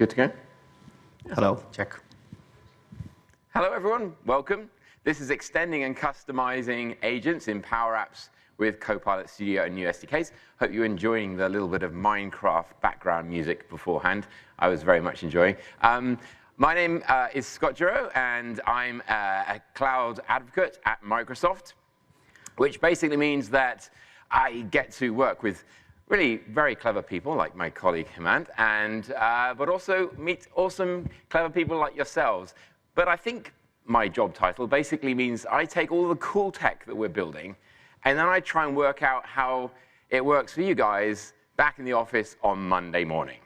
Good to go? Hello, check. Hello, everyone. Welcome. This is extending and customizing agents in Power Apps with Copilot Studio and new SDKs. Hope you're enjoying the little bit of Minecraft background music beforehand. I was very much enjoying. My name is 𝗦𝗲𝘀𝗀𝗀𝗶, and I'm a cloud advocate at Microsoft, which basically means that I get to work with really very clever people like my colleague Hemant, but also meet awesome, clever people like yourselves. But I think my job title basically means I take all the cool tech that we're building, and then I try and work out how it works for you guys back in the office on Monday morning.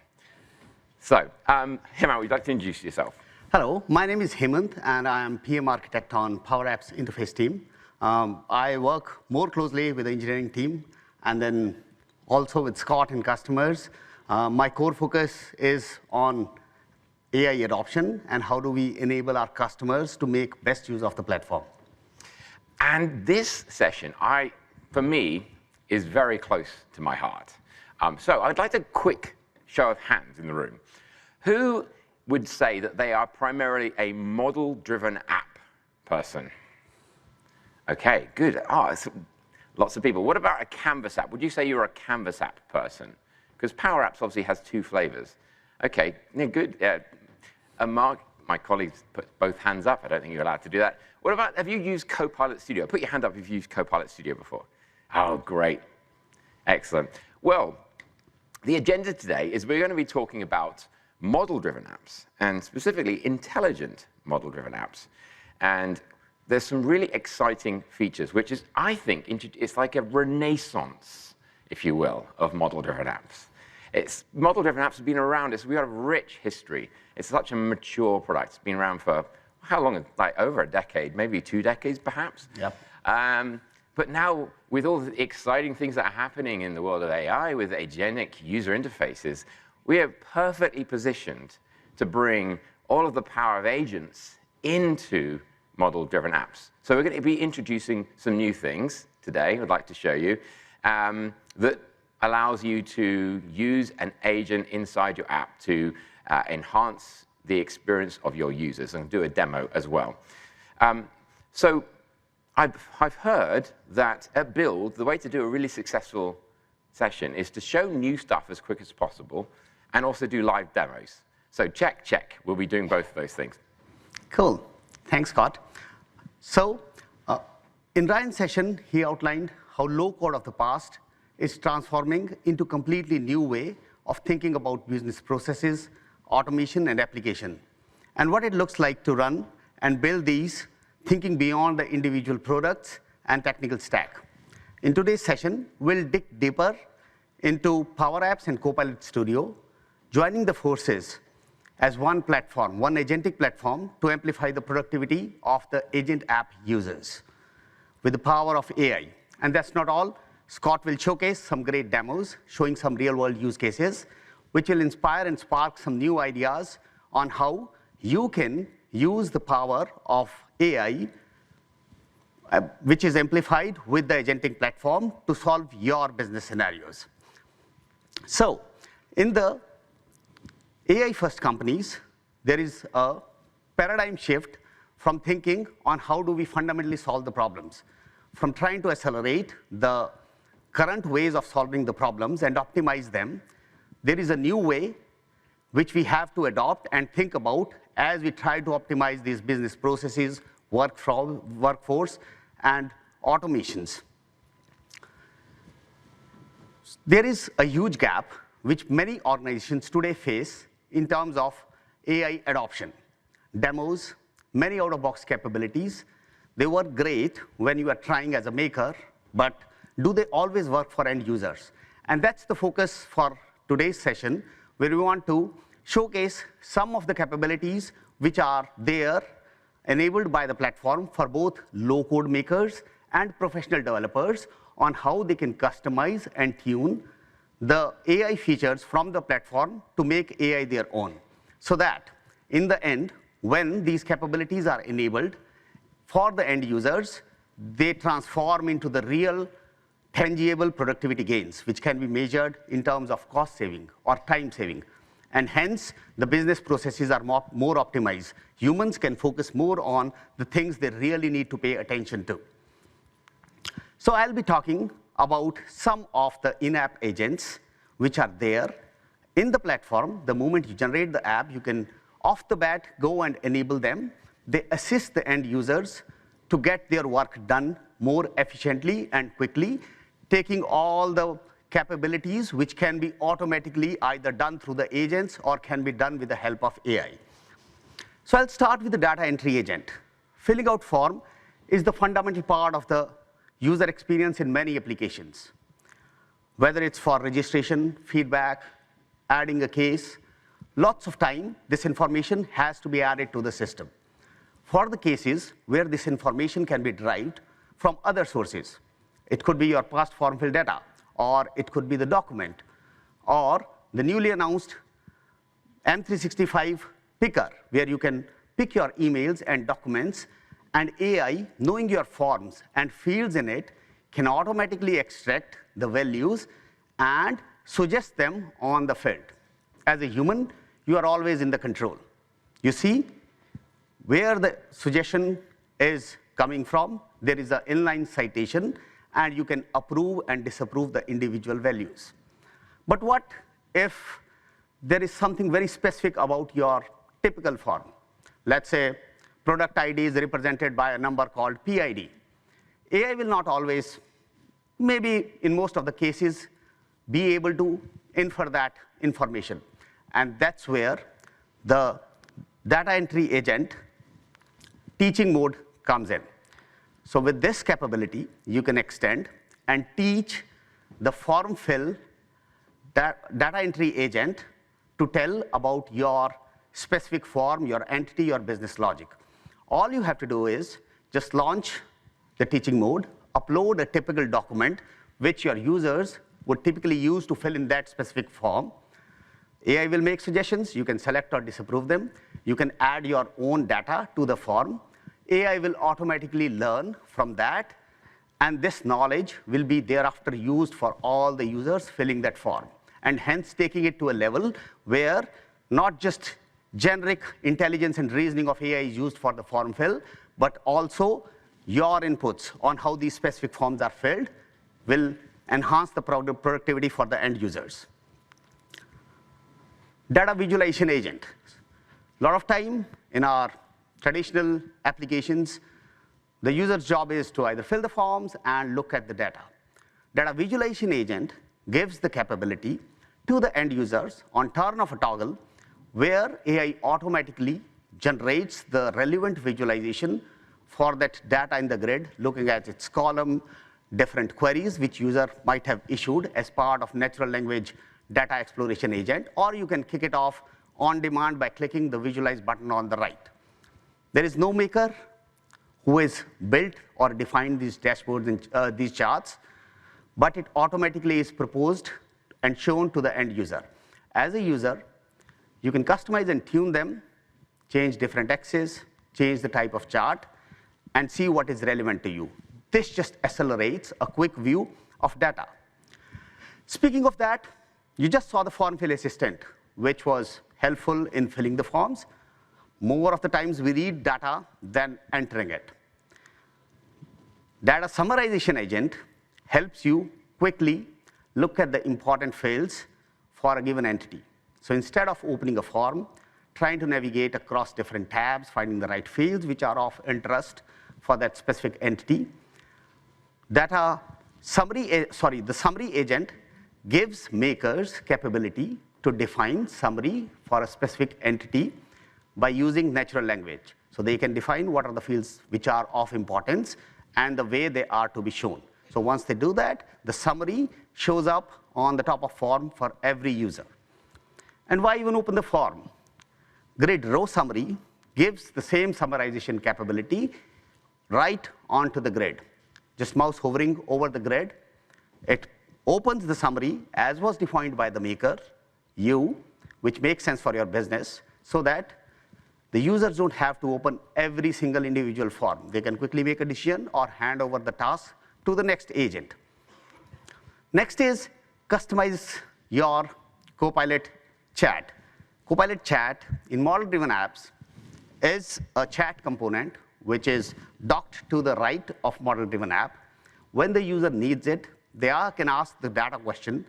So, Hemant, would you like to introduce yourself? Hello, my name is Hemant, and I am PM Architect on Power Apps Interface team. I work more closely with the engineering team, and then also with Scott and customers. My core focus is on AI adoption and how do we enable our customers to make best use of the platform. And this session, for me, is very close to my heart. So I'd like a quick show of hands in the room. Who would say that they are primarily a model-driven app person? OK, good. Lots of people. What about a Canvas app? Would you say you're a Canvas app person? Because Power Apps obviously has two flavors. OK, yeah, good. Mark, my colleagues put both hands up. I don't think you're allowed to do that. What about, have you used Copilot Studio? Put your hand up if you've used Copilot Studio before. Oh, great. Excellent. Well, the agenda today is we're going to be talking about model-driven apps, and specifically intelligent model-driven apps. And there's some really exciting features, which is, I think, it's like a renaissance, if you will, of model-driven apps. Model-driven apps have been around. We have a rich history. It's such a mature product. It's been around for how long? Like over a decade, maybe 2 decades, perhaps. Yep. But now, with all the exciting things that are happening in the world of AI, with agentic user interfaces, we are perfectly positioned to bring all of the power of agents into model-driven apps. So we're going to be introducing some new things today, I'd like to show you, that allows you to use an agent inside your app to enhance the experience of your users, and do a demo as well. So I've heard that at Build, the way to do a really successful session is to show new stuff as quick as possible and also do live demos. So check, check. We'll be doing both of those things. Cool. Thanks, Scott. So in Ryan's session, he outlined how low-code of the past is transforming into a completely new way of thinking about business processes, automation, and application, and what it looks like to run and build these, thinking beyond the individual products and technical stack. In today's session, we'll dig deeper into Power Apps and Copilot Studio, joining the forces as one platform, one agentic platform, to amplify the productivity of the agent app users with the power of AI. And that's not all. Scott will showcase some great demos, showing some real-world use cases, which will inspire and spark some new ideas on how you can use the power of AI, which is amplified with the agentic platform, to solve your business scenarios. So in the AI-first companies, there is a paradigm shift from thinking on how do we fundamentally solve the problems, from trying to accelerate the current ways of solving the problems and optimize them. There is a new way which we have to adopt and think about as we try to optimize these business processes, workforce, and automations. There is a huge gap which many organizations today face in terms of AI adoption. Demos, many out-of-box capabilities, they work great when you are trying as a maker, but do they always work for end users? And that's the focus for today's session, where we want to showcase some of the capabilities which are there, enabled by the platform for both low-code makers and professional developers, on how they can customize and tune the AI features from the platform to make AI their own, so that in the end, when these capabilities are enabled for the end users, they transform into the real tangible productivity gains, which can be measured in terms of cost saving or time saving. and hence the business processes are more optimized. Humans can focus more on the things they really need to pay attention to. So I'll be talking about some of the in-app agents which are there in the platform. The moment you generate the app, you can off the bat go and enable them. They assist the end users to get their work done more efficiently and quickly, taking all the capabilities which can be automatically either done through the agents or can be done with the help of AI. So I'll start with the data entry agent. Filling out form is the fundamental part of the user experience in many applications. Whether it's for registration, feedback, adding a case, lots of time, this information has to be added to the system. For the cases where this information can be derived from other sources, it could be your past form fill data, or it could be the document, or the newly announced M365 picker, where you can pick your emails and documents, and AI, knowing your forms and fields in it, can automatically extract the values and suggest them on the field. As a human, you are always in the control. You see where the suggestion is coming from. There is an inline citation, and you can approve and disapprove the individual values. But what if there is something very specific about your typical form? Let's say product ID is represented by a number called PID. AI will not always, maybe in most of the cases, be able to infer that information. And that's where the data entry agent teaching mode comes in. So with this capability, you can extend and teach the form fill data entry agent to tell about your specific form, your entity, your business logic. All you have to do is just launch the teaching mode, upload a typical document which your users would typically use to fill in that specific form. AI will make suggestions. You can select or disapprove them. You can add your own data to the form. AI will automatically learn from that, and this knowledge will be thereafter used for all the users filling that form, and hence taking it to a level where not just generic intelligence and reasoning of AI is used for the form fill, but also your inputs on how these specific forms are filled will enhance the productivity for the end users. Data visualization agent. A lot of time in our traditional applications, the user's job is to either fill the forms and look at the data. Data visualization agent gives the capability to the end users on turn of a toggle where AI automatically generates the relevant visualization for that data in the grid, looking at its column, different queries which user might have issued as part of natural language data exploration agent, or you can kick it off on demand by clicking the visualize button on the right. There is no maker who has built or defined these dashboards and these charts, but it automatically is proposed and shown to the end user. As a user, you can customize and tune them, change different axes, change the type of chart, and see what is relevant to you. This just accelerates a quick view of data. Speaking of that, you just saw the form fill assistant, which was helpful in filling the forms. More of the times we read data than entering it. Data summarization agent helps you quickly look at the important fields for a given entity. So instead of opening a form, trying to navigate across different tabs, finding the right fields which are of interest for that specific entity, the summary agent gives makers capability to define summary for a specific entity by using natural language. So they can define what are the fields which are of importance and the way they are to be shown. So once they do that, the summary shows up on the top of form for every user. And why even open the form? Grid row summary gives the same summarization capability right onto the grid. Just mouse hovering over the grid, it opens the summary as was defined by the maker, you, which makes sense for your business, so that the users don't have to open every single individual form. They can quickly make a decision or hand over the task to the next agent. Next is customize your Copilot chat. Copilot Chat in model-driven apps is a chat component which is docked to the right of model-driven app. When the user needs it, they can ask the data question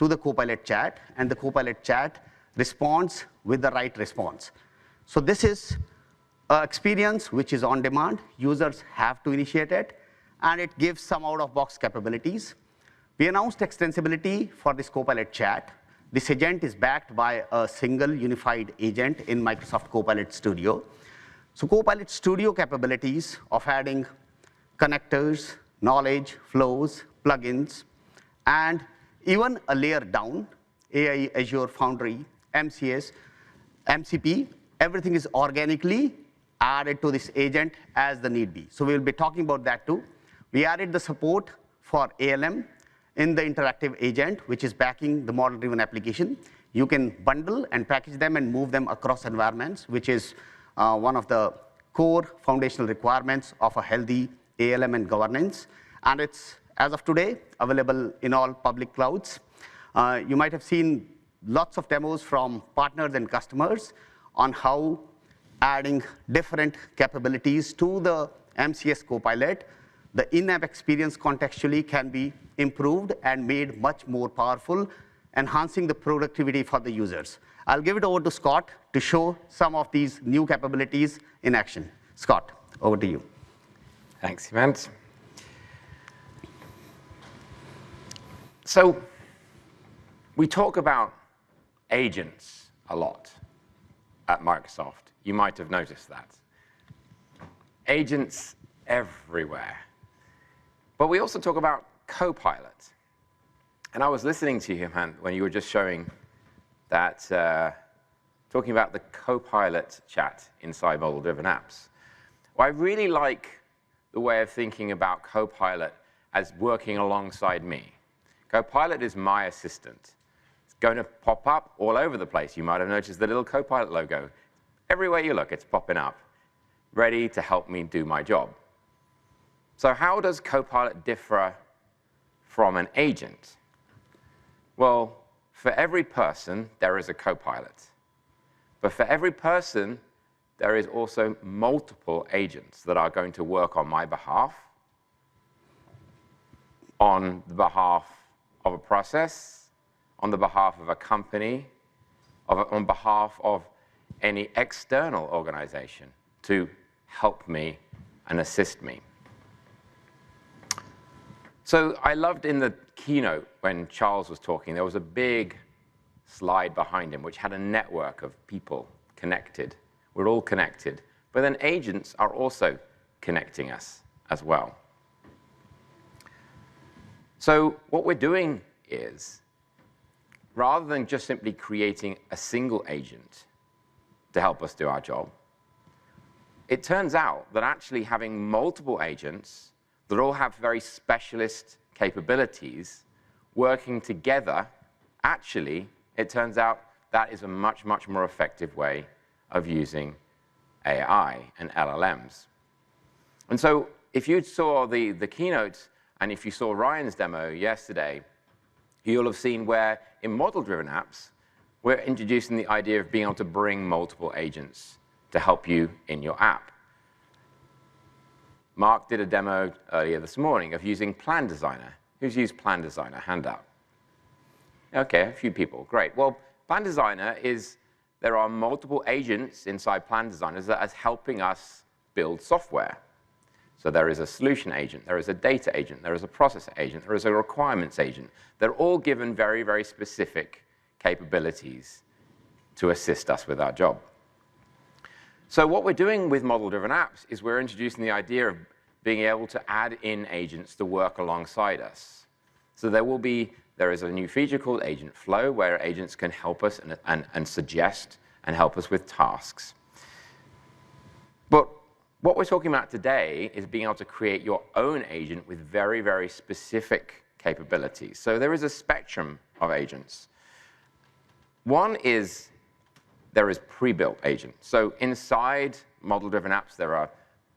to the Copilot Chat, and the Copilot Chat responds with the right response. So this is an experience which is on demand. Users have to initiate it, and it gives some out-of-box capabilities. We announced extensibility for this Copilot Chat. This agent is backed by a single unified agent in Microsoft Copilot Studio. So Copilot Studio capabilities of adding connectors, knowledge, flows, plugins, and even a layer down, AI, Azure Foundry, MCS, MCP, everything is organically added to this agent as the need be. So we'll be talking about that too. We added the support for ALM in the interactive agent, which is backing the model-driven application. You can bundle and package them and move them across environments, which is one of the core foundational requirements of a healthy ALM and governance. And it's, as of today, available in all public clouds. You might have seen lots of demos from partners and customers on how adding different capabilities to the MCS Copilot, the in-app experience contextually can be improved and made much more powerful, enhancing the productivity for the users. I'll give it over to Scott to show some of these new capabilities in action. Scott, over to you. Thanks, Hemant. So we talk about agents a lot at Microsoft. You might have noticed that. Agents everywhere. But we also talk about Copilot. And I was listening to you, Hemant, when you were just showing that, talking about the Copilot chat inside model-driven apps. Well, I really like the way of thinking about Copilot as working alongside me. Copilot is my assistant. It's going to pop up all over the place. You might have noticed the little Copilot logo. Everywhere you look, it's popping up, ready to help me do my job. So how does Copilot differ from an agent? Well, for every person, there is a Copilot. But for every person, there is also multiple agents that are going to work on my behalf, on the behalf of a process, on the behalf of a company, on behalf of any external organization to help me and assist me. So I loved in the keynote when Charles was talking, there was a big slide behind him which had a network of people connected. We're all connected. But then agents are also connecting us as well. So what we're doing is, rather than just simply creating a single agent to help us do our job, it turns out that actually having multiple agents that all have very specialist capabilities working together, actually, it turns out that is a much, much more effective way of using AI and LLMs. And so if you saw the keynote, and if you saw Ryan's demo yesterday, you'll have seen where in model-driven apps, we're introducing the idea of being able to bring multiple agents to help you in your app. Mark did a demo earlier this morning of using Plan Designer. Who's used Plan Designer? Hand up. OK, a few people. Great. Well, Plan Designer is, there are multiple agents inside Plan Designer that are helping us build software. So there is a solution agent, there is a data agent, there is a process agent, there is a requirements agent. They're all given very, very specific capabilities to assist us with our job. So what we're doing with model-driven apps is we're introducing the idea of being able to add in agents to work alongside us. So there is a new feature called Agent Flow, where agents can help us and suggest and help us with tasks. But what we're talking about today is being able to create your own agent with very, very specific capabilities. So there is a spectrum of agents. One is there is pre-built agents. So inside model-driven apps, there are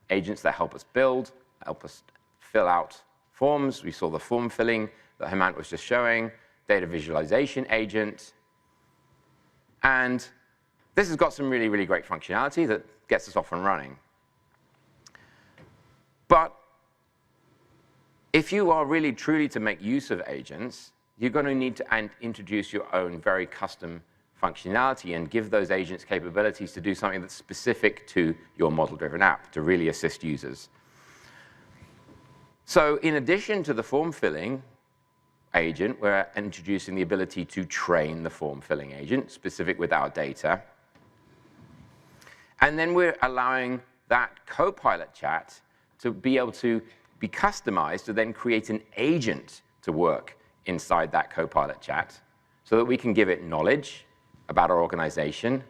agents that help us build, help us fill out forms. We saw the form filling that Hemant was just showing, data visualization agent. And this has got some really, really great functionality that gets us off and running. But if you are really truly to make use of agents, you're going to need to introduce your own very custom functionality and give those agents capabilities to do something that's specific to your model-driven app to really assist users. So in addition to the form-filling agent, we're introducing the ability to train the form-filling agent, specific with our data. And then we're allowing that Copilot chat to be able to be customized to then create an agent to work inside that Copilot chat so that we can give it knowledge about our organization.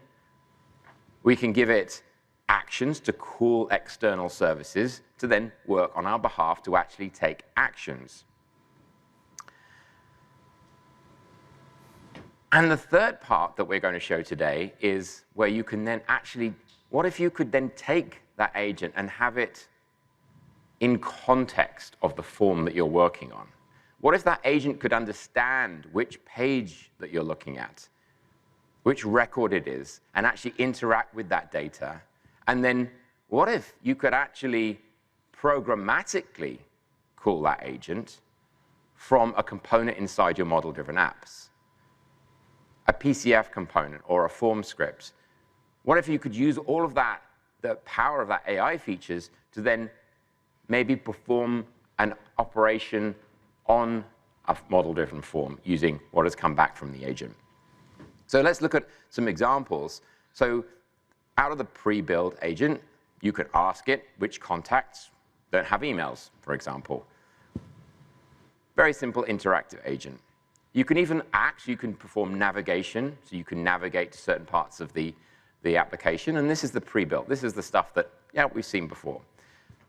We can give it actions to call external services to then work on our behalf to actually take actions. And the third part that we're going to show today is where you can then actually, what if you could then take that agent and have it in context of the form that you're working on? What if that agent could understand which page that you're looking at, which record it is, and actually interact with that data? And then what if you could actually programmatically call that agent from a component inside your model-driven apps, a PCF component or a form script? What if you could use all of that, the power of that AI features, to then maybe perform an operation on a model-driven form using what has come back from the agent? So let's look at some examples. So out of the pre-built agent, you could ask it which contacts don't have emails, for example. Very simple interactive agent. You can even you can perform navigation, so you can navigate to certain parts of the application. And this is the pre-built. This is the stuff that we've seen before.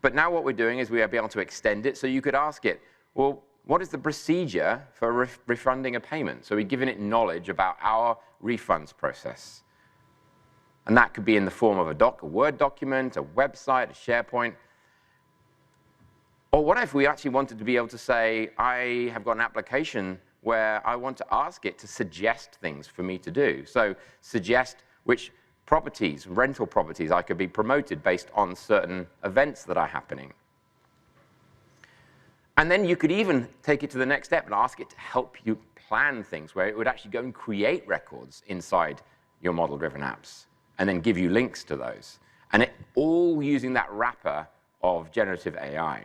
But now what we're doing is we are able to extend it, so you could ask it, well, what is the procedure for refunding a payment? So we're giving it knowledge about our refunds process. And that could be in the form of a Word document, a website, a SharePoint. Or what if we actually wanted to be able to say, I have got an application where I want to ask it to suggest things for me to do. So suggest which properties, rental properties, I could be promoted based on certain events that are happening. And then you could even take it to the next step and ask it to help you plan things, where it would actually go and create records inside your model-driven apps and then give you links to those. And it all using that wrapper of generative AI.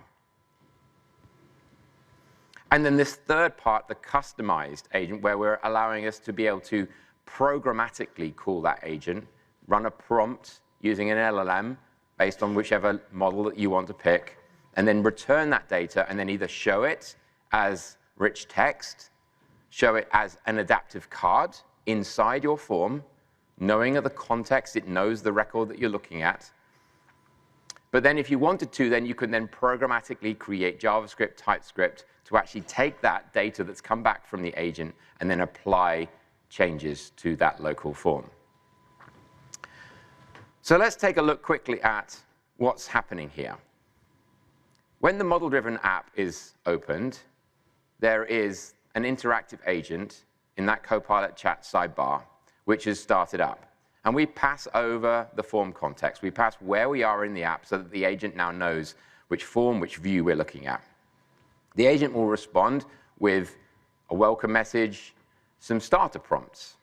And then this third part, the customized agent, where we're allowing us to be able to programmatically call that agent, run a prompt using an LLM based on whichever model that you want to pick, and then return that data and then either show it as rich text, show it as an adaptive card inside your form, knowing the context, it knows the record that you're looking at. But then if you wanted to, then you could then programmatically create JavaScript, TypeScript to actually take that data that's come back from the agent and then apply changes to that local form. So let's take a look quickly at what's happening here. When the model-driven app is opened, there is an interactive agent in that Copilot chat sidebar, which is started up. And we pass over the form context. We pass where we are in the app so that the agent now knows which form, which view we're looking at. The agent will respond with a welcome message, some starter prompts,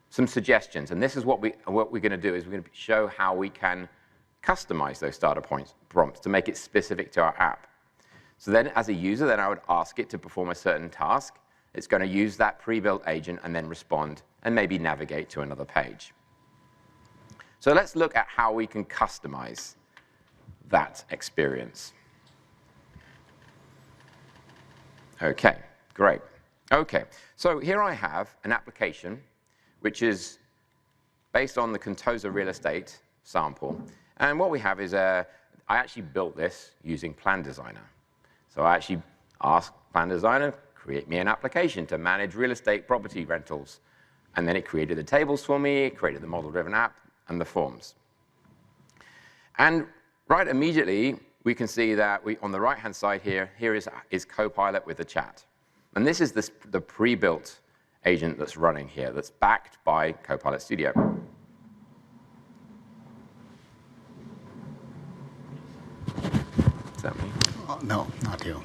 some suggestions. And this is what we're going to do, is we're going to show how we can customize those starter prompts to make it specific to our app. So then as a user, then I would ask it to perform a certain task. It's going to use that pre-built agent and then respond and maybe navigate to another page. So let's look at how we can customize that experience. OK, great. OK, so here I have an application which is based on the Contosa real estate sample. And what we have is I actually built this using Plan Designer. So I actually asked Plan Designer, create me an application to manage real estate property rentals. And then it created the tables for me, it created the model-driven app, and the forms. And right immediately, we can see that on the right-hand side here is Copilot with the chat. And this is the pre-built agent that's running here, that's backed by Copilot Studio. Is that me? No, not you.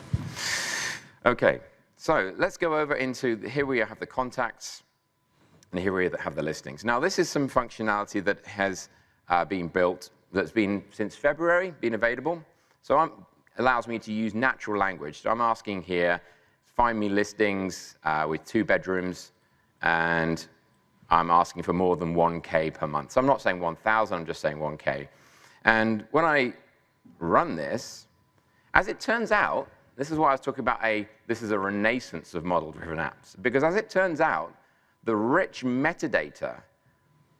OK, so let's go over into, here we have the contacts, and here we have the listings. Now, this is some functionality that has been built, that's been, since February, been available. So allows me to use natural language. So I'm asking here, find me listings with 2 bedrooms, and I'm asking for more than 1K per month. So I'm not saying 1,000, I'm just saying 1K. And when I run this, as it turns out, this is why I was talking about this is a renaissance of model-driven apps. Because as it turns out, the rich metadata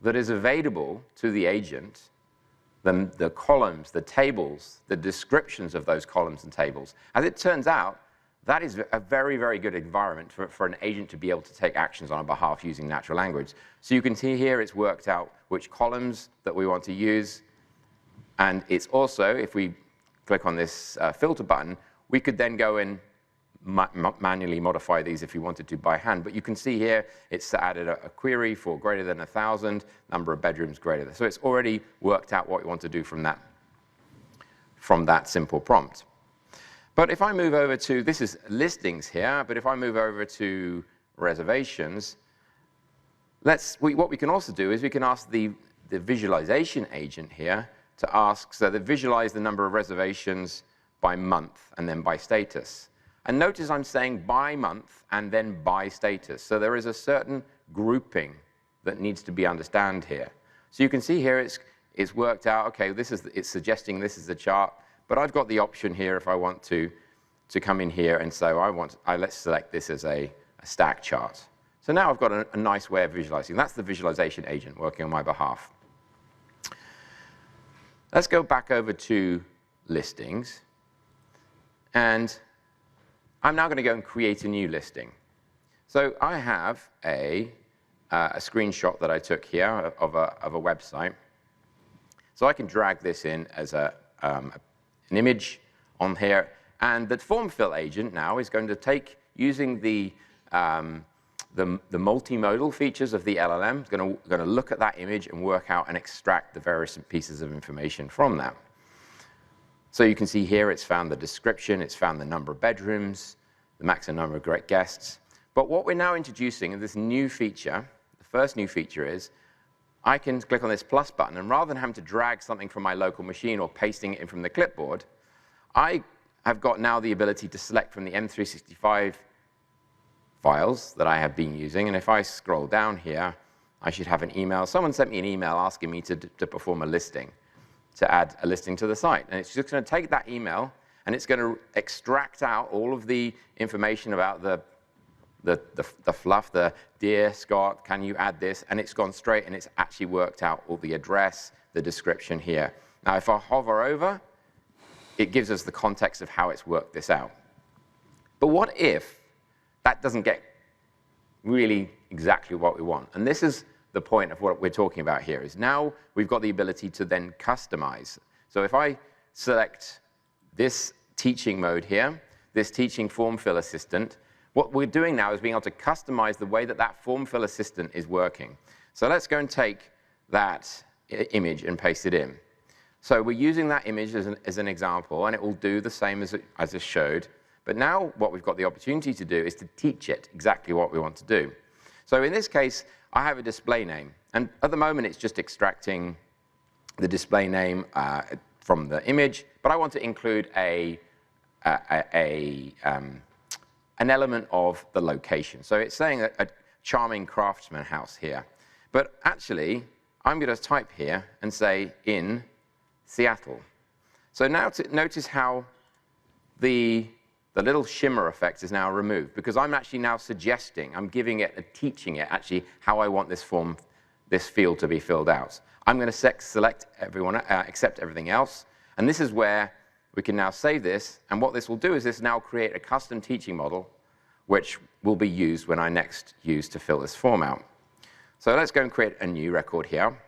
that is available to the agent, the columns, the tables, the descriptions of those columns and tables, as it turns out, that is a very, very good environment for an agent to be able to take actions on our behalf using natural language. So you can see here it's worked out which columns that we want to use. And it's also, if we click on this filter button, we could then go and manually modify these if you wanted to by hand. But you can see here it's added a query for greater than 1,000, number of bedrooms greater than. So it's already worked out what we want to do from that simple prompt. But if I move over to, this is listings here, but if I move over to reservations, what we can also do is we can ask the visualization agent here to ask, so they visualize the number of reservations by month and then by status. And notice I'm saying by month and then by status. So there is a certain grouping that needs to be understood here. So you can see here it's worked out, OK, it's suggesting this is the chart. But I've got the option here if I want to come in here and say, let's select this as a stack chart. So now I've got a nice way of visualizing. That's the visualization agent working on my behalf. Let's go back over to listings. And I'm now going to go and create a new listing. So I have a screenshot that I took here of a website. So I can drag this in as an image on here. And the form fill agent now is going to take, using the multimodal features of the LLM, is going to look at that image and work out and extract the various pieces of information from that. So you can see here it's found the description, it's found the number of bedrooms, the maximum number of great guests. But what we're now introducing is this new feature. The first new feature is I can click on this plus button, and rather than having to drag something from my local machine or pasting it in from the clipboard, I have got now the ability to select from the M365 files that I have been using. And if I scroll down here, I should have an email. Someone sent me an email asking me to perform a listing, to add a listing to the site. And it's just going to take that email, and it's going to extract out all of the information about the fluff, the dear Scott, can you add this? And it's gone straight, and it's actually worked out all the address, the description here. Now, if I hover over, it gives us the context of how it's worked this out. But what if that doesn't get really exactly what we want? And this is the point of what we're talking about here, is now we've got the ability to then customize. So if I select this teaching mode here, this teaching form fill assistant, what we're doing now is being able to customize the way that that form fill assistant is working. So let's go and take that image and paste it in. So we're using that image as an example, and it will do the same as I showed. But now what we've got the opportunity to do is to teach it exactly what we want to do. So in this case, I have a display name. And at the moment, it's just extracting the display name from the image. But I want to include an element of the location. So it's saying a charming craftsman house here. But actually, I'm going to type here and say in Seattle. So now notice how the little shimmer effect is now removed, because I'm actually now suggesting, I'm giving it, teaching it actually how I want this field to be filled out. I'm going to select everyone, accept everything else. And this is where we can now save this. And what this will do is this now create a custom teaching model, which will be used when I next use to fill this form out. So let's go and create a new record here.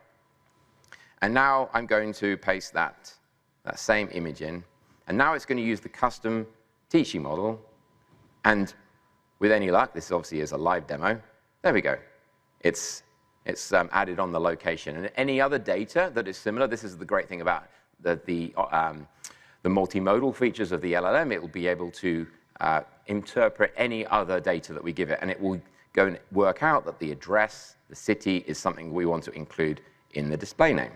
And now I'm going to paste that same image in. And now it's going to use the custom teaching model. And with any luck, this obviously is a live demo. There we go. It's added on the location. And any other data that is similar, this is the great thing about the the multimodal features of the LLM, it will be able to interpret any other data that we give it, and it will go and work out that the address, the city, is something we want to include in the display name.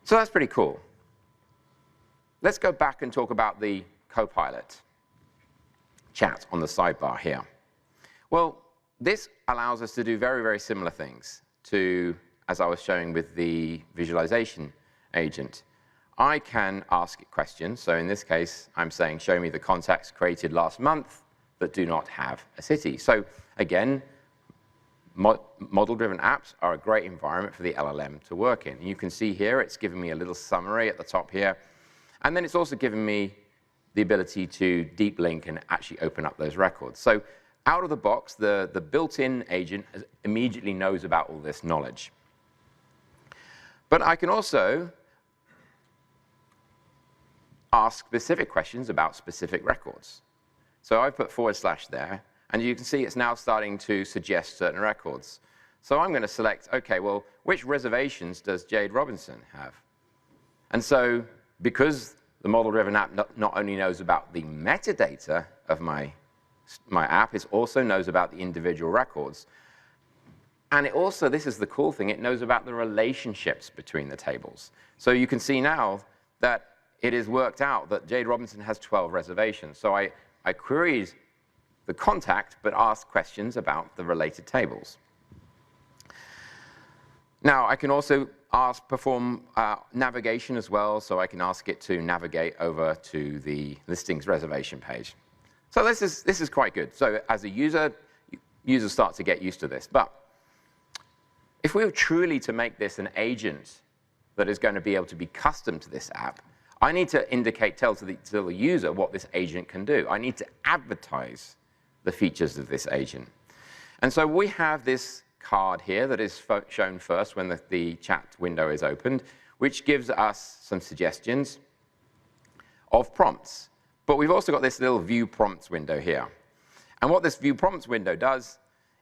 So that's pretty cool. Let's go back and talk about the Copilot chat on the sidebar here. Well, this allows us to do very, very similar things to, as I was showing with the visualization agent. I can ask it questions. So in this case, I'm saying, show me the contacts created last month that do not have a city. So again, model-driven apps are a great environment for the LLM to work in. You can see here, it's giving me a little summary at the top here. And then it's also giving me the ability to deep link and actually open up those records. So out of the box, the built-in agent immediately knows about all this knowledge. But I can also ask specific questions about specific records. So I've put / there, and you can see it's now starting to suggest certain records. So I'm going to select, OK, well, which reservations does Jade Robinson have? And so because the model-driven app not only knows about the metadata of my app, it also knows about the individual records. And it also, this is the cool thing, it knows about the relationships between the tables. So you can see now that it has worked out that Jade Robinson has 12 reservations. So I queried the contact, but asked questions about the related tables. Now, I can also perform navigation as well, so I can ask it to navigate over to the listings reservation page. So this is quite good. So as a user, users start to get used to this. But if we were truly to make this an agent that is going to be able to be custom to this app, I need to tell the user what this agent can do. I need to advertise the features of this agent. And so we have this card here that is shown first when the chat window is opened, which gives us some suggestions of prompts. But we've also got this little view prompts window here. And what this view prompts window does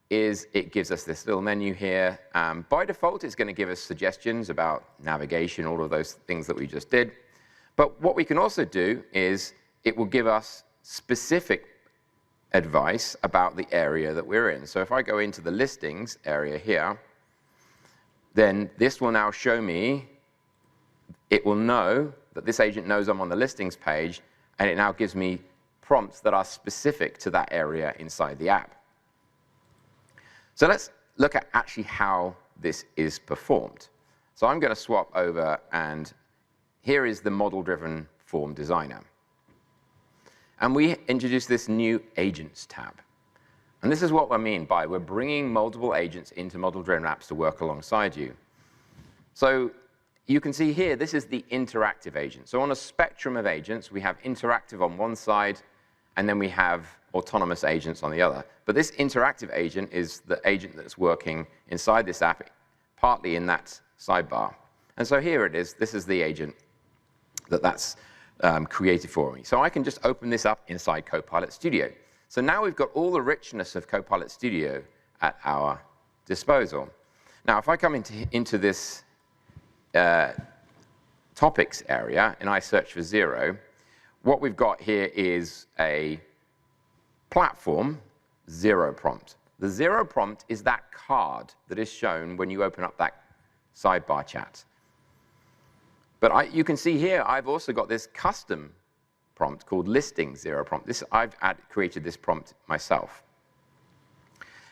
is it gives us this little menu here. By default, it's going to give us suggestions about navigation, all of those things that we just did. But what we can also do is it will give us specific advice about the area that we're in. So if I go into the listings area here, then this will now show me, it will know that this agent knows I'm on the listings page, and it now gives me prompts that are specific to that area inside the app. So let's look at actually how this is performed. So I'm going to swap over, and here is the model-driven form designer. And we introduce this new Agents tab. And this is what I mean by we're bringing multiple agents into model-driven apps to work alongside you. So you can see here, this is the interactive agent. So on a spectrum of agents, we have interactive on one side, and then we have autonomous agents on the other. But this interactive agent is the agent that's working inside this app, partly in that sidebar. And so here it is. This is the agent that's created for me. So I can just open this up inside Copilot Studio. So now we've got all the richness of Copilot Studio at our disposal. Now, if I come into this topics area and I search for zero, what we've got here is a platform zero prompt. The zero prompt is that card that is shown when you open up that sidebar chat. But you can see here, I've also got this custom prompt called listing zero prompt. I've created this prompt myself.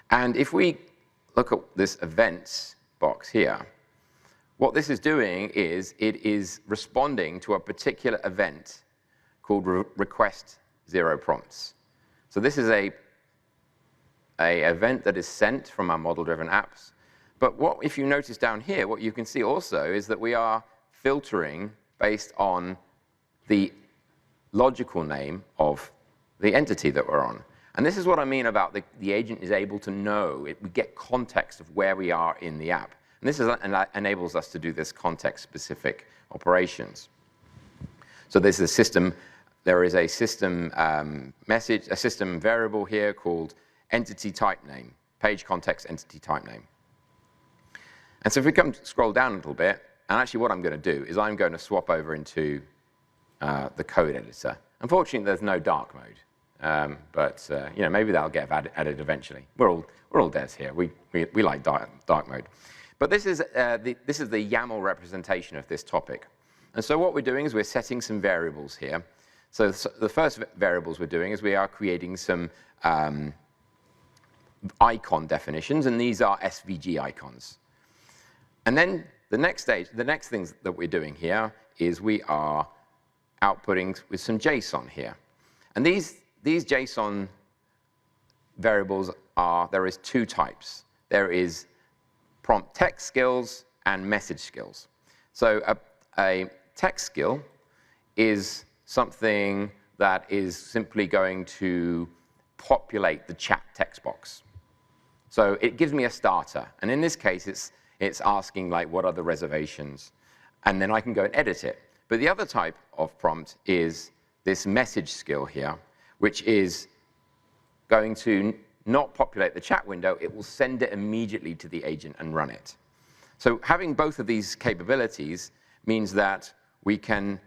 And if we look at this events box here, what this is doing is it is responding to a particular event called request zero prompts. So this is a event that is sent from our model-driven apps. But if you notice down here, what you can see also is that we are filtering based on the logical name of the entity that we're on. And this is what I mean about the agent is able to know. We get context of where we are in the app. And this enables us to do this context-specific operations. So there's a system. There is a system a system variable here called entity type name, page context entity type name. And so if we scroll down a little bit, And actually what I'm going to do is I'm going to swap over into the code editor. Unfortunately, there's no dark mode, but maybe that'll get added eventually. We're all devs here. We like dark mode. But this is the YAML representation of this topic. And so what we're doing is we're setting some variables here. So the first variables we're doing is we are creating some icon definitions, and these are SVG icons. And then the next things that we're doing here is we are outputting with some JSON here. And these JSON variables there is two types. There is prompt text skills and message skills. So a text skill is something that is simply going to populate the chat text box. So it gives me a starter. And in this case, it's asking, like, what are the reservations? And then I can go and edit it. But the other type of prompt is this message skill here, which is going to not populate the chat window. It will send it immediately to the agent and run it. So having both of these capabilities means that we can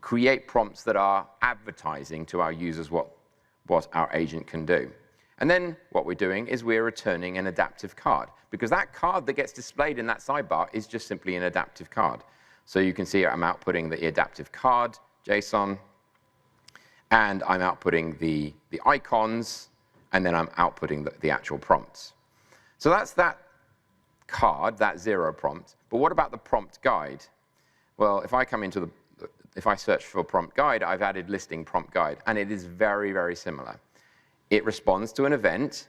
create prompts that are advertising to our users what our agent can do. And then what we're doing is we're returning an adaptive card, because that card that gets displayed in that sidebar is just simply an adaptive card. So you can see I'm outputting the adaptive card JSON, and I'm outputting the icons, and then I'm outputting the actual prompts. So that's that card, that zero prompt. But what about the prompt guide? Well, if I search for prompt guide, I've added listing prompt guide, and it is very, very similar. It responds to an event,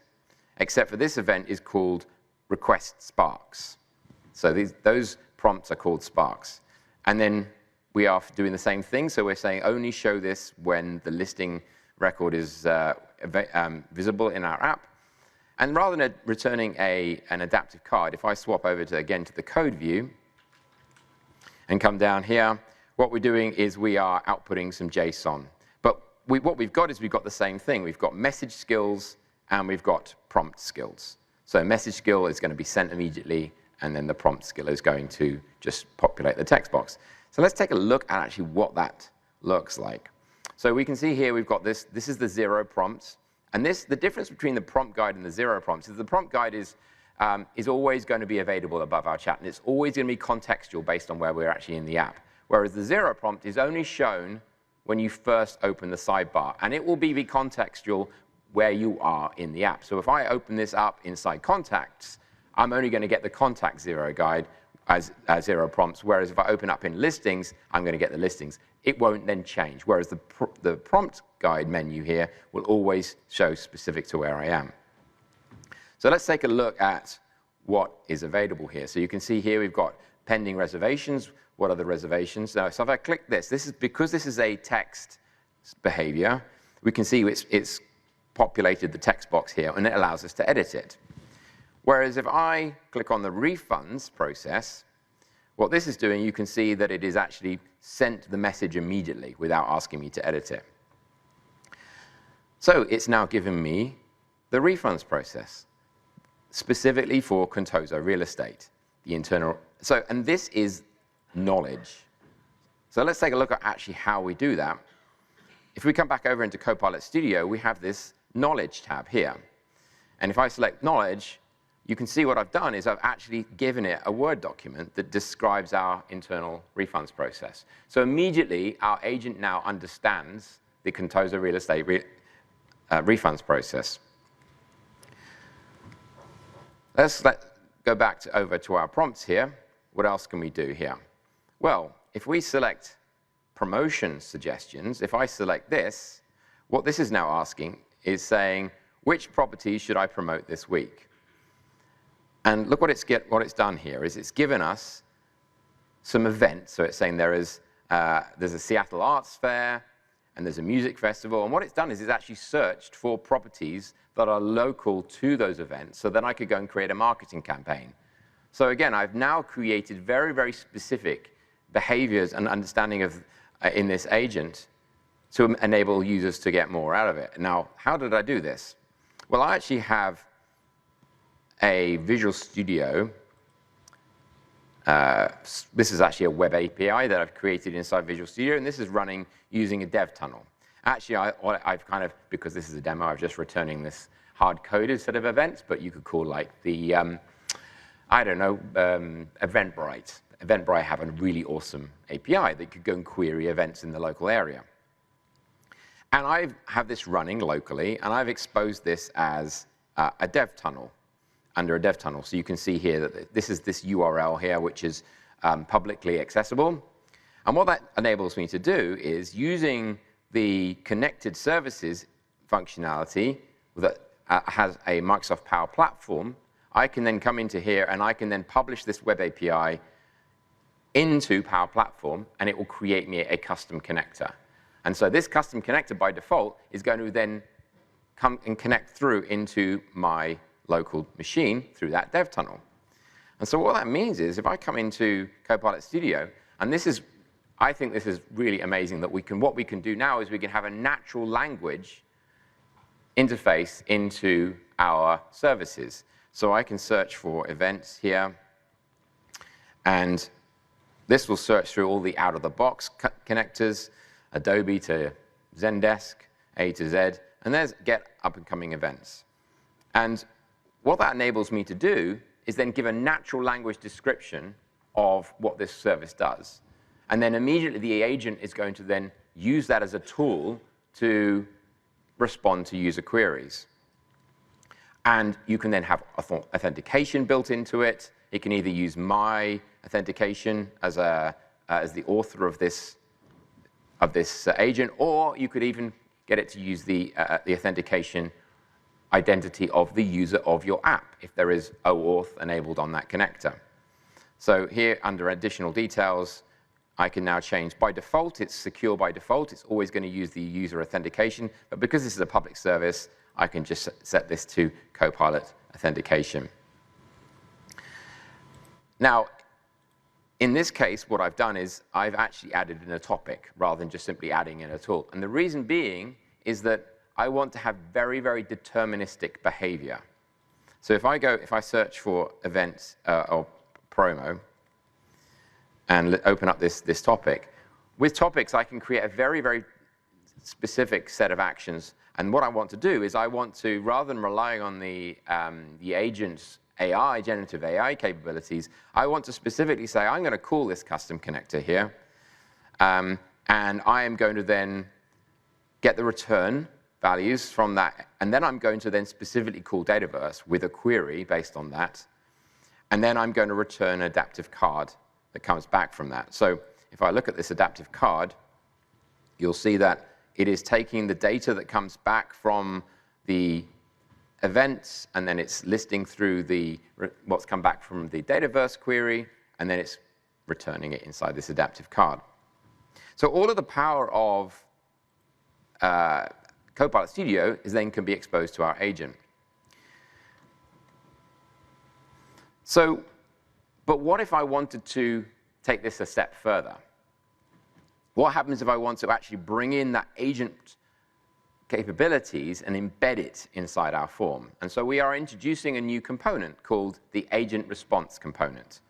except for this event is called request sparks. So those prompts are called sparks. And then we are doing the same thing. So we're saying only show this when the listing record is visible in our app. And rather than returning an adaptive card, if I swap over again to the code view and come down here, what we're doing is we are outputting some JSON. But what we've got is we've got the same thing. We've got message skills and we've got prompt skills. So message skill is going to be sent immediately, and then the prompt skill is going to just populate the text box. So let's take a look at actually what that looks like. So we can see here we've got this. This is the zero prompt. And the difference between the prompt guide and the zero prompts is the prompt guide is always going to be available above our chat, and it's always going to be contextual based on where we're actually in the app. Whereas the zero prompt is only shown when you first open the sidebar, and it will be contextual where you are in the app. So if I open this up inside contacts, I'm only going to get the contact zero guide as zero prompts, whereas if I open up in listings, I'm going to get the listings. It won't then change, whereas the prompt guide menu here will always show specific to where I am. So let's take a look at what is available here. So you can see here we've got pending reservations. What are the reservations? Now, so if I click this, because this is a text behavior, we can see it's populated the text box here, and it allows us to edit it. Whereas if I click on the refunds process, what this is doing, you can see that it is actually sent the message immediately without asking me to edit it. So it's now given me the refunds process, specifically for Contoso Real Estate, the internal. So, and this is knowledge. So let's take a look at actually how we do that. If we come back over into Copilot Studio, we have this knowledge tab here. And if I select knowledge, you can see what I've done is I've actually given it a Word document that describes our internal refunds process. So immediately, our agent now understands the Contoso Real Estate refunds process. Let's go back over to our prompts here. What else can we do here? Well, if we select promotion suggestions, if I select this, what this is now asking is saying, which properties should I promote this week? And look what it's done here is it's given us some events. So it's saying there's a Seattle Arts Fair, and there's a music festival. And what it's done is it's actually searched for properties that are local to those events, so then I could go and create a marketing campaign. So again, I've now created very, very specific behaviors and understanding of in this agent to enable users to get more out of it. Now, how did I do this? Well, I actually have a Visual Studio, this is actually a web API that I've created inside Visual Studio, and this is running using a dev tunnel. Actually, I've kind of, because this is a demo, I'm just returning this hard-coded set of events, but you could call like the, I don't know, Eventbrite. Eventbrite have a really awesome API that could go and query events in the local area. And I have this running locally, and I've exposed this as a dev tunnel, under a dev tunnel. So you can see here that this is this URL here, which is publicly accessible. And what that enables me to do is, using the connected services functionality that has a Microsoft Power Platform, I can then come into here, and I can then publish this web API into Power Platform, and it will create me a custom connector. And so this custom connector, by default, is going to then come and connect through into my local machine through that dev tunnel. And so what that means is, if I come into Copilot Studio, and this is, I think this is really amazing, that what we can do now is we can have a natural language interface into our services. So I can search for events here, and this will search through all the out-of-the-box connectors, Adobe to Zendesk, A to Z, and there's get up-and-coming events. And what that enables me to do is then give a natural language description of what this service does. And then immediately the agent is going to then use that as a tool to respond to user queries. And you can then have authentication built into it. It can either use my authentication as the author of this agent, or you could even get it to use the authentication identity of the user of your app, if there is OAuth enabled on that connector. So here, under additional details, I can now change. By default, it's secure by default. It's always going to use the user authentication. But because this is a public service, I can just set this to Copilot authentication. Now, in this case, what I've done is I've actually added in a topic rather than just simply adding in a tool. And the reason being is that I want to have very, very deterministic behavior. So if I search for events or promo and open up this topic, with topics I can create a very, very specific set of actions. And what I want to do is I want to, rather than relying on the agent's AI, generative AI capabilities, I want to specifically say, I'm going to call this custom connector here. And I am going to then get the return values from that. And then I'm going to then specifically call Dataverse with a query based on that. And then I'm going to return an adaptive card that comes back from that. So if I look at this adaptive card, you'll see that it is taking the data that comes back from the events, and then it's listing through what's come back from the Dataverse query, and then it's returning it inside this adaptive card. So all of the power of Copilot Studio can be exposed to our agent. So, but what if I wanted to take this a step further? What happens if I want to actually bring in that agent capabilities and embed it inside our form? And so we are introducing a new component called the agent response component.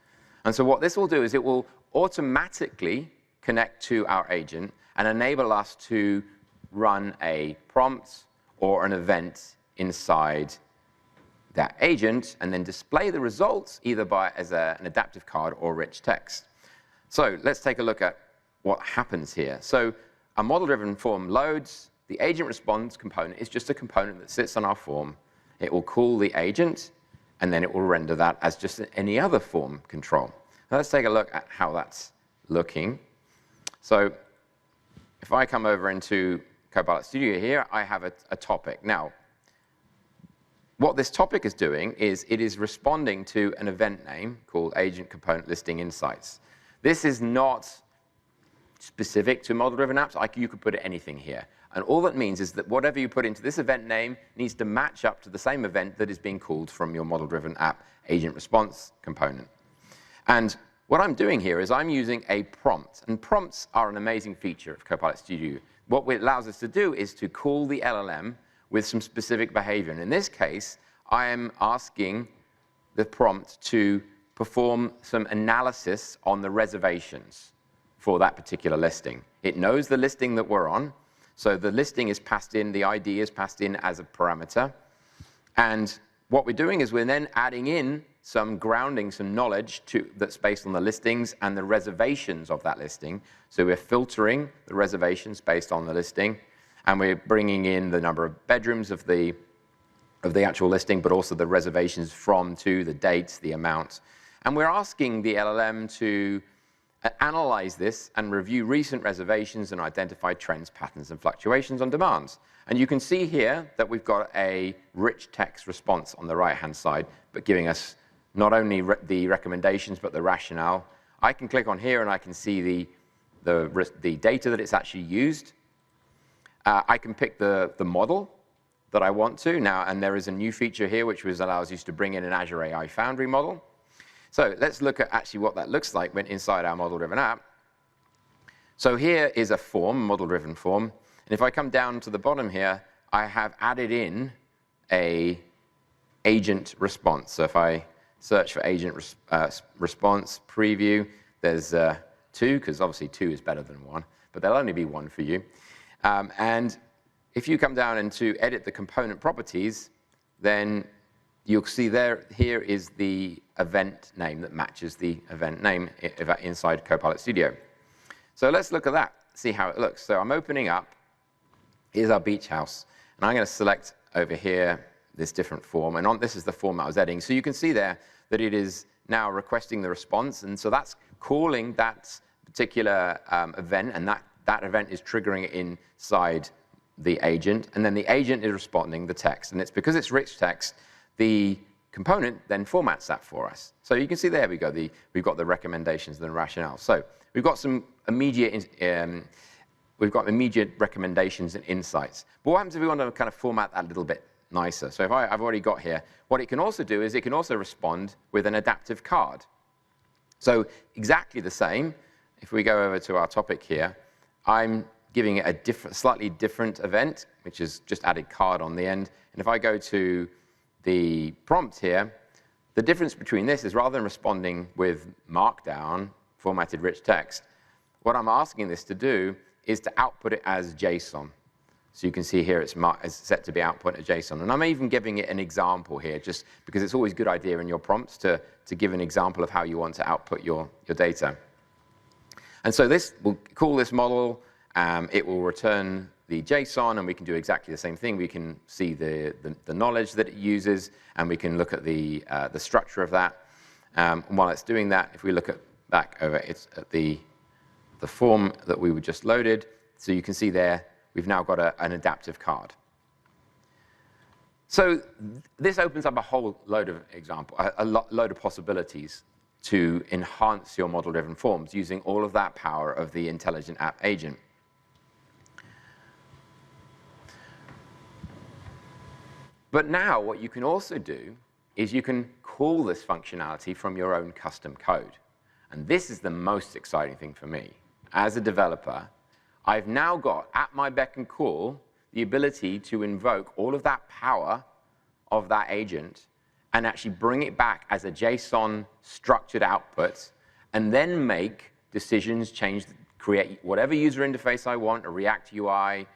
And so what this will do is it will automatically connect to our agent and enable us to run a prompt or an event inside that agent, and then display the results either as an adaptive card or rich text. So let's take a look at what happens here. So a model-driven form loads. The agent response component is just a component that sits on our form. It will call the agent, and then it will render that as just any other form control. Now let's take a look at how that's looking. So if I come over into Copilot Studio here, I have a topic. Now, what this topic is doing is it is responding to an event name called Agent Component Listing Insights. This is not specific to model-driven apps. You could put anything here. And all that means is that whatever you put into this event name needs to match up to the same event that is being called from your model-driven app agent response component. And what I'm doing here is I'm using a prompt. And prompts are an amazing feature of Copilot Studio. What it allows us to do is to call the LLM with some specific behavior. And in this case, I am asking the prompt to perform some analysis on the reservations for that particular listing. It knows the listing that we're on, so the listing is passed in, the ID is passed in as a parameter, and what we're doing is we're then adding in some grounding, some knowledge that's based on the listings and the reservations of that listing. So we're filtering the reservations based on the listing, and we're bringing in the number of bedrooms of the actual listing, but also the reservations from, to, the dates, the amount. And we're asking the LLM to analyze this and review recent reservations and identify trends, patterns, and fluctuations on demands. And you can see here that we've got a rich text response on the right-hand side, but giving us not only the recommendations, but the rationale. I can click on here and I can see the data that it's actually used. I can pick the model that I want to now, and there is a new feature here which allows you to bring in an Azure AI Foundry model. So let's look at actually what that looks like when inside our model-driven app. So here is a form, model-driven form, and if I come down to the bottom here, I have added in a agent response. So if I search for agent response preview, there's 2, because obviously 2 is better than 1, but there'll only be 1 for you. And if you come down and to edit the component properties, then you'll see here is the event name that matches the event name inside Copilot Studio. So let's look at that, see how it looks. So I'm opening up, here's our beach house, and I'm going to select over here this different form, and this is the form that I was editing. So you can see there that it is now requesting the response, and so that's calling that particular event, and that event is triggering it inside the agent, and then the agent is responding the text. And it's because it's rich text, the component then formats that for us. So you can see there we go, we've got the recommendations and the rationale. So we've got some immediate recommendations and insights. But what happens if we want to kind of format that a little bit nicer? So if I've already got here, what it can also do is it can also respond with an adaptive card. So exactly the same, if we go over to our topic here, I'm giving it a slightly different event, which is just added card on the end. And if I go to the prompt here, the difference between this is rather than responding with markdown, formatted rich text, what I'm asking this to do is to output it as JSON. So you can see here it's set to be output as JSON. And I'm even giving it an example here, just because it's always a good idea in your prompts to give an example of how you want to output your data. And so this will call this model. It will return the JSON, and we can do exactly the same thing. We can see the knowledge that it uses, and we can look at the structure of that. And while it's doing that, if we look back over at the form that we were just loaded, so you can see there we've now got an adaptive card. So this opens up a whole load of load of possibilities to enhance your model-driven forms using all of that power of the intelligent app agent. But now what you can also do is you can call this functionality from your own custom code. And this is the most exciting thing for me. As a developer, I've now got, at my beck and call, the ability to invoke all of that power of that agent and actually bring it back as a JSON structured output, and then make decisions, create whatever user interface I want, a React UI,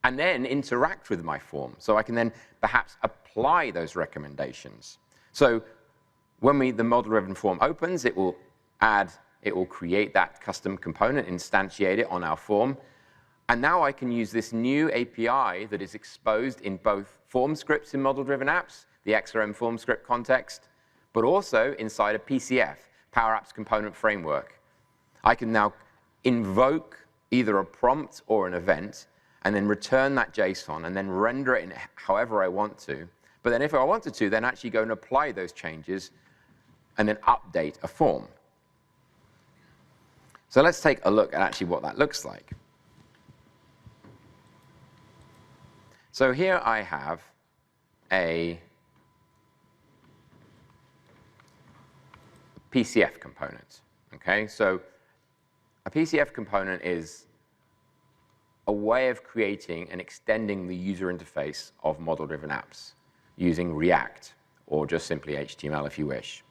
and then interact with my form. So I can then perhaps apply those recommendations. So when the model-driven form opens, it will create that custom component, instantiate it on our form. And now I can use this new API that is exposed in both form scripts in model-driven apps, the XRM form script context, but also inside a PCF, Power Apps Component Framework. I can now invoke either a prompt or an event, and then return that JSON, and then render it in however I want to. But then if I wanted to, then actually go and apply those changes, and then update a form. So let's take a look at actually what that looks like. So here I have a PCF component. Okay, so a PCF component is a way of creating and extending the user interface of model-driven apps using React, or just simply HTML if you wish.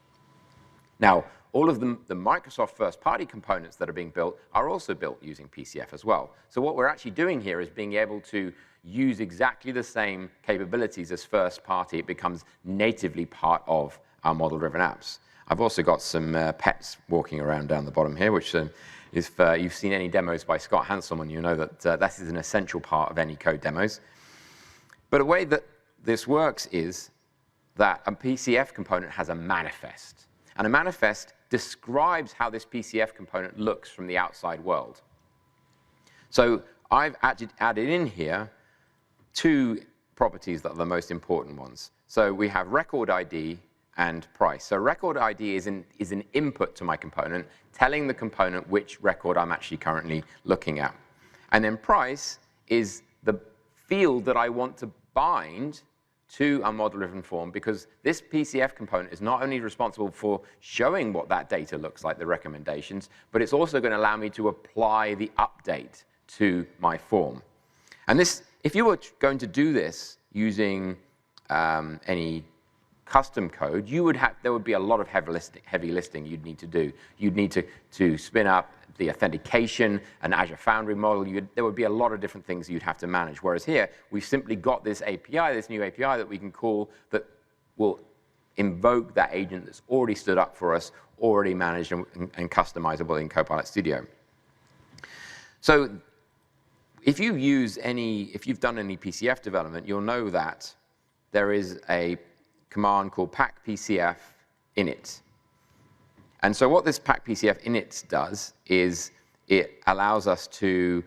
Now, all of the Microsoft first-party components that are being built are also built using PCF as well. So what we're actually doing here is being able to use exactly the same capabilities as first-party. It becomes natively part of our model-driven apps. I've also got some pets walking around down the bottom here, which if you've seen any demos by Scott Hanselman, you know that that is an essential part of any code demos. But a way that this works is that a PCF component has a manifest. And a manifest describes how this PCF component looks from the outside world. So I've added in here two properties that are the most important ones. So we have record ID and price. So record ID is an input to my component, telling the component which record I'm actually currently looking at. And then price is the field that I want to bind to a model-driven form, because this PCF component is not only responsible for showing what that data looks like, the recommendations, but it's also going to allow me to apply the update to my form. And this, if you were going to do this using any custom code, there would be a lot of heavy listing you'd need to do. You'd need to spin up the authentication, an Azure Foundry model. There would be a lot of different things you'd have to manage. Whereas here, we've simply got this API, this new API that we can call that will invoke that agent that's already stood up for us, already managed and customizable in Copilot Studio. So if you've done any PCF development, you'll know that there is a command called pack_pcf init. And so what this pack_pcf init does is it allows us to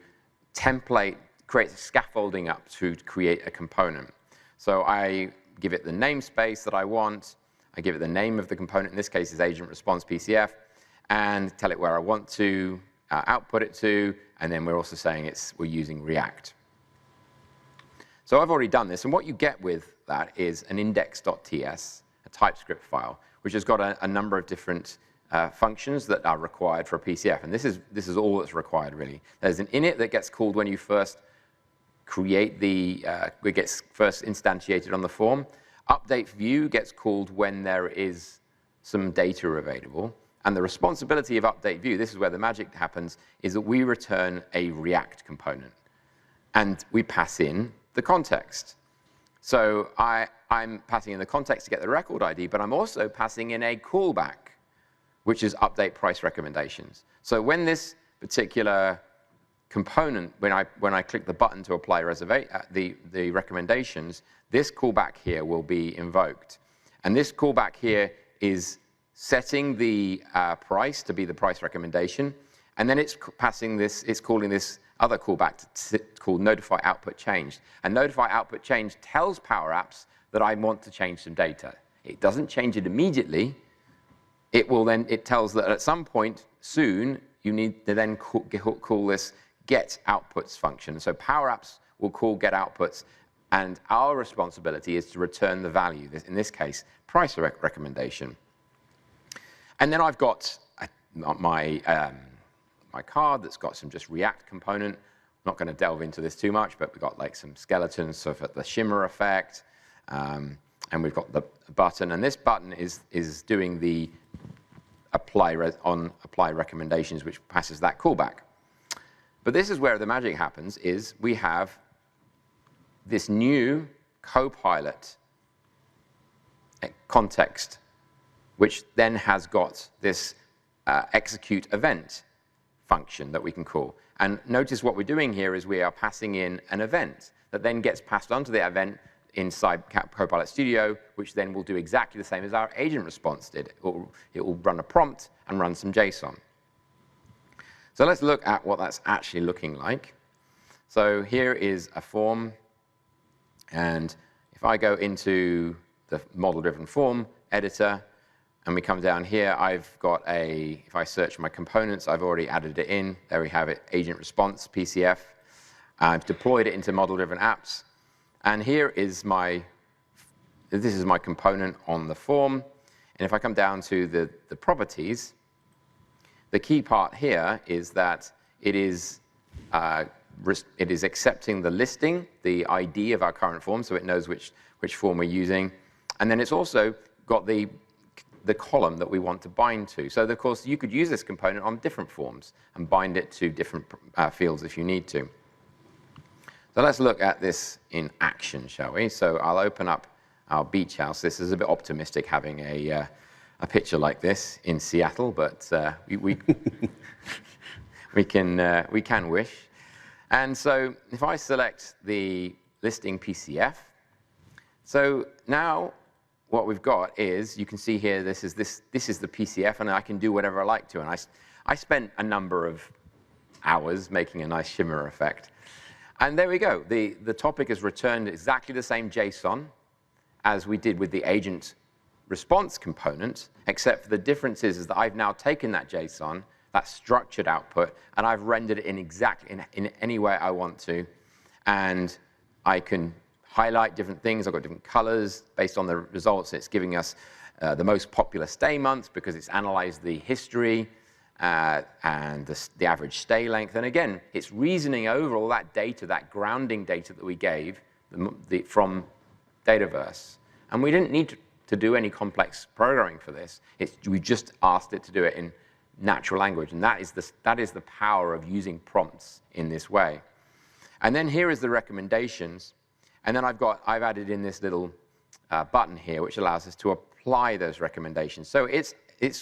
create scaffolding up to create a component. So I give it the namespace that I want. I give it the name of the component. In this case, is agent response PCF, and tell it where I want to output it to. And then we're also saying we're using React. So I've already done this. And what you get with that is an index.ts, a TypeScript file, which has got a number of different functions that are required for a PCF. And this is all that's required, really. There's an init that gets called when you first create it gets first instantiated on the form. Update view gets called when there is some data available. And the responsibility of update view, this is where the magic happens, is that we return a React component. And we pass in the context. So I'm passing in the context to get the record ID, but I'm also passing in a callback, which is update price recommendations. So when this particular component, when I click the button to apply the recommendations, this callback here will be invoked. And this callback here is setting the price to be the price recommendation, and then it's calling this other callback called notify output changed. And notify output change tells Power Apps that I want to change some data. It doesn't change it immediately. It tells that at some point soon you need to then call this get outputs function. So Power Apps will call get outputs, and our responsibility is to return the value. In this case, price recommendation. And then I've got my card that's got some just React component. I'm not going to delve into this too much, but we've got like some skeletons, so for the shimmer effect, and we've got the button. And this button is doing the apply recommendations, which passes that callback. But this is where the magic happens, is we have this new Copilot context, which then has got this execute event function that we can call. And notice what we're doing here is we are passing in an event that then gets passed onto the event inside Copilot Studio, which then will do exactly the same as our agent response did. It will run a prompt and run some JSON. So let's look at what that's actually looking like. So here is a form. And if I go into the model-driven form editor, and we come down here, I've got if I search my components, I've already added it in. There we have it, agent response, PCF. I've deployed it into model-driven apps. And here is this is my component on the form. And if I come down to the properties, the key part here is that it is accepting the listing, the ID of our current form, so it knows which form we're using. And then it's also got the the column that we want to bind to. So, of course, you could use this component on different forms and bind it to different fields if you need to. So let's look at this in action, shall we? So I'll open up our beach house. This is a bit optimistic having a picture like this in Seattle, but we can wish. And so if I select the listing PCF, so now what we've got is, you can see here, this is the PCF, and I can do whatever I like to. And I spent a number of hours making a nice shimmer effect. And there we go. The topic has returned exactly the same JSON as we did with the agent response component, except for the difference is that I've now taken that JSON, that structured output, and I've rendered it in any way I want to. And I can highlight different things. I've got different colors based on the results. It's giving us the most popular stay months because it's analyzed the history and the average stay length. And again, it's reasoning over all that data, that grounding data that we gave from Dataverse. And we didn't need to do any complex programming for this. We just asked it to do it in natural language. And that is the power of using prompts in this way. And then here is the recommendations. And then I've added in this little button here, which allows us to apply those recommendations. So it's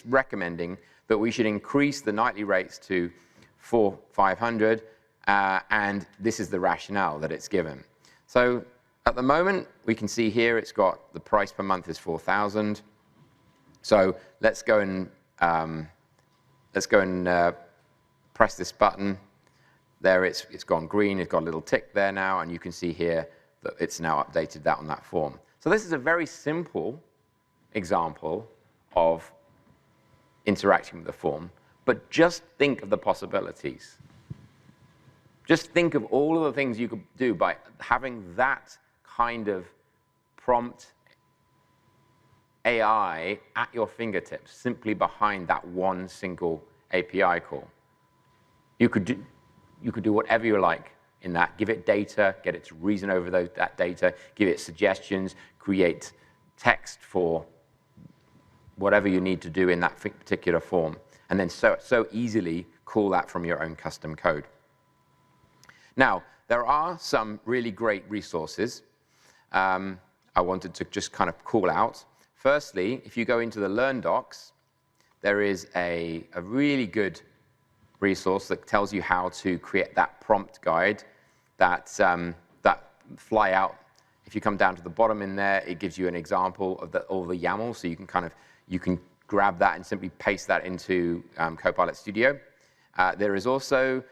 recommending that we should increase the nightly rates to 4,500, and this is the rationale that it's given. So at the moment, we can see here it's got the price per month is 4,000. So let's go and press this button. There it's gone green. It's got a little tick there now, and you can see here that it's now updated that on that form. So this is a very simple example of interacting with the form, but just think of the possibilities. Just think of all of the things you could do by having that kind of prompt AI at your fingertips, simply behind that one single API call. You could do whatever you like in that. Give it data, get it to reason over that data, give it suggestions, create text for whatever you need to do in that particular form, and then so easily call that from your own custom code. Now, there are some really great resources I wanted to just kind of call out. Firstly, if you go into the Learn docs, there is a really good resource that tells you how to create that prompt guide, that flyout. If you come down to the bottom in there, it gives you an example of all the YAML, so you can grab that and simply paste that into Copilot Studio. There is also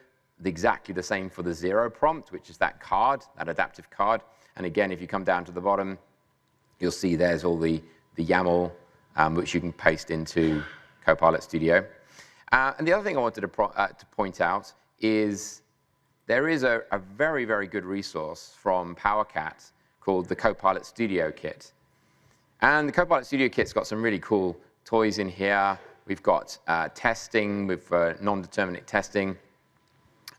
exactly the same for the zero prompt, which is that card, that adaptive card. And again, if you come down to the bottom, you'll see there's all the YAML, which you can paste into Copilot Studio. And the other thing I wanted to point out is there is a very, very good resource from PowerCat called the Copilot Studio Kit. And the Copilot Studio Kit's got some really cool toys in here. We've got testing with non-determinate testing.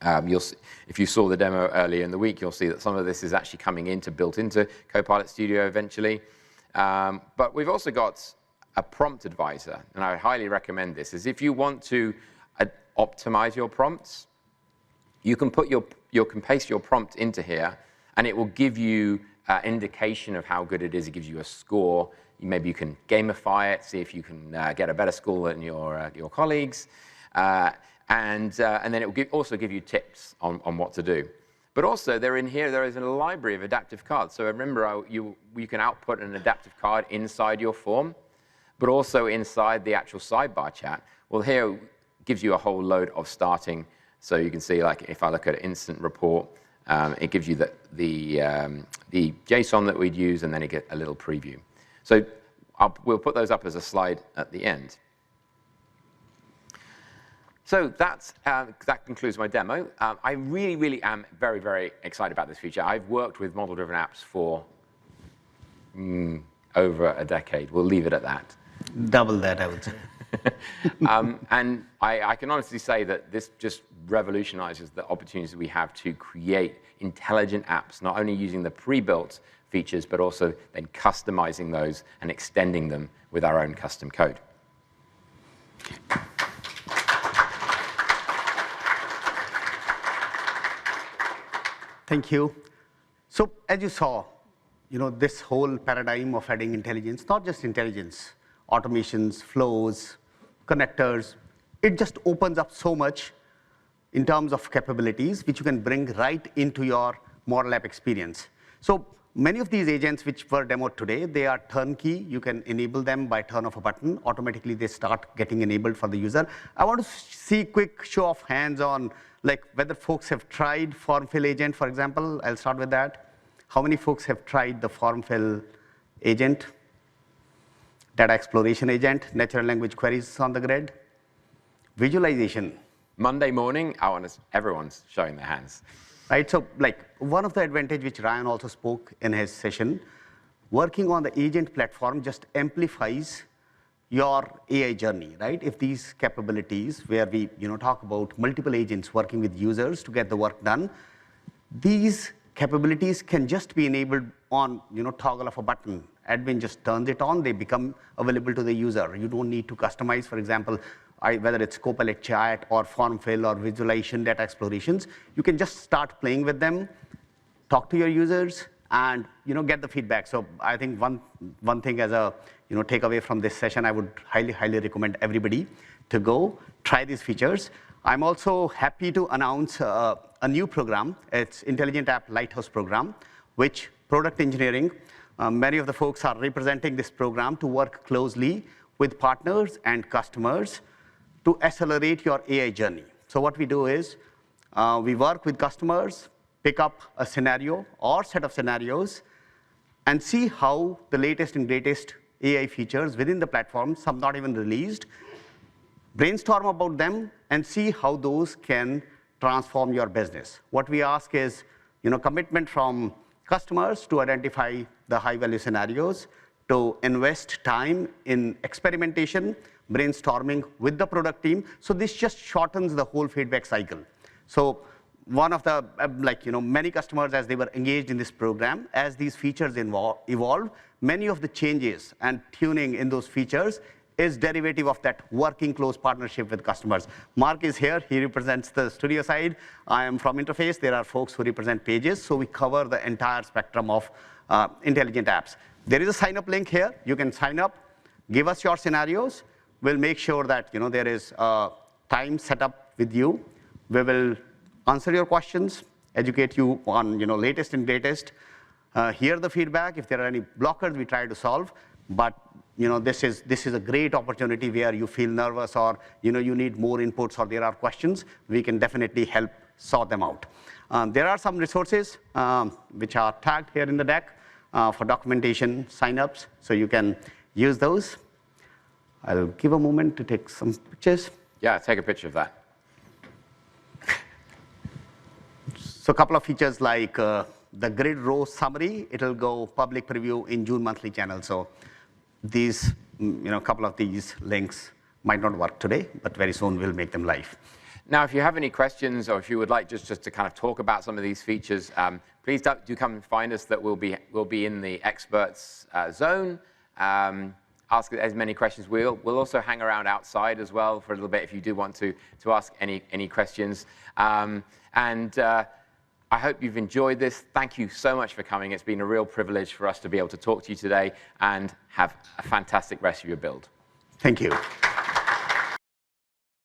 If you saw the demo earlier in the week, you'll see that some of this is actually built into Copilot Studio eventually. But we've also got a prompt advisor, and I highly recommend this. Is if you want to optimize your prompts, you can paste your prompt into here, and it will give you indication of how good it is. It gives you a score. Maybe you can gamify it, see if you can get a better score than your colleagues. And then it will also give you tips on what to do. But also, there is a library of adaptive cards. So remember, you can output an adaptive card inside your form, but also inside the actual sidebar chat. Well, here it gives you a whole load of starting. So you can see, like, if I look at instant report, it gives you the JSON that we'd use, and then you get a little preview. So we'll put those up as a slide at the end. So that concludes my demo. I really, really am very, very excited about this feature. I've worked with model-driven apps for over a decade. We'll leave it at that. Double that, I would say. And I can honestly say that this just revolutionizes the opportunities we have to create intelligent apps, not only using the pre-built features, but also then customizing those and extending them with our own custom code. Thank you. So as you saw, this whole paradigm of adding intelligence, not just intelligence, automations, flows, connectors, it just opens up so much in terms of capabilities, which you can bring right into your model app experience. So many of these agents which were demoed today, they are turnkey. You can enable them by turn of a button. Automatically, they start getting enabled for the user. I want to see a quick show of hands on whether folks have tried form fill agent, for example. I'll start with that. How many folks have tried the form fill agent? Data exploration agent, natural language queries on the grid. Visualization. Monday morning, everyone's showing their hands. Right, so one of the advantage which Ryan also spoke in his session, working on the agent platform just amplifies your AI journey, right? If these capabilities, where we talk about multiple agents working with users to get the work done, these capabilities can just be enabled on toggle of a button. Admin just turns it on, they become available to the user. You don't need to customize, for example, whether it's Copilot chat or form fill or visualization data explorations. You can just start playing with them, talk to your users, and get the feedback. So I think one thing as a takeaway from this session, I would highly recommend everybody to go try these features. I'm also happy to announce a new program. It's Intelligent App Lighthouse program, which product engineering, many of the folks are representing this program to work closely with partners and customers to accelerate your AI journey. So what we do is we work with customers, pick up a scenario or set of scenarios, and see how the latest and greatest AI features within the platform, some not even released, brainstorm about them, and see how those can transform your business. What we ask is commitment from customers to identify the high-value scenarios, to invest time in experimentation, brainstorming with the product team. So this just shortens the whole feedback cycle. So one of the, many customers, as they were engaged in this program, as these features evolve, many of the changes and tuning in those features is derivative of that working close partnership with customers. Mark is here. He represents the studio side. I am from Interface. There are folks who represent Pages. So we cover the entire spectrum of intelligent apps. There is a sign-up link here. You can sign up, give us your scenarios. We'll make sure that there is time set up with you. We will answer your questions, educate you on latest and greatest, hear the feedback. If there are any blockers, we try to solve. But this is a great opportunity where you feel nervous or you need more inputs or there are questions. We can definitely help sort them out. There are some resources which are tagged here in the deck for documentation, signups, so you can use those. I'll give a moment to take some pictures. Yeah, take a picture of that. So a couple of features like the grid row summary, it'll go public preview in June monthly channel. So these, couple of these links might not work today, but very soon we'll make them live. Now, if you have any questions or if you would like just to kind of talk about some of these features, please do come and find us. That we'll be in the experts zone. Ask as many questions. We'll also hang around outside as well for a little bit if you do want to ask any questions. I hope you've enjoyed this. Thank you so much for coming. It's been a real privilege for us to be able to talk to you today, and have a fantastic rest of your build. Thank you.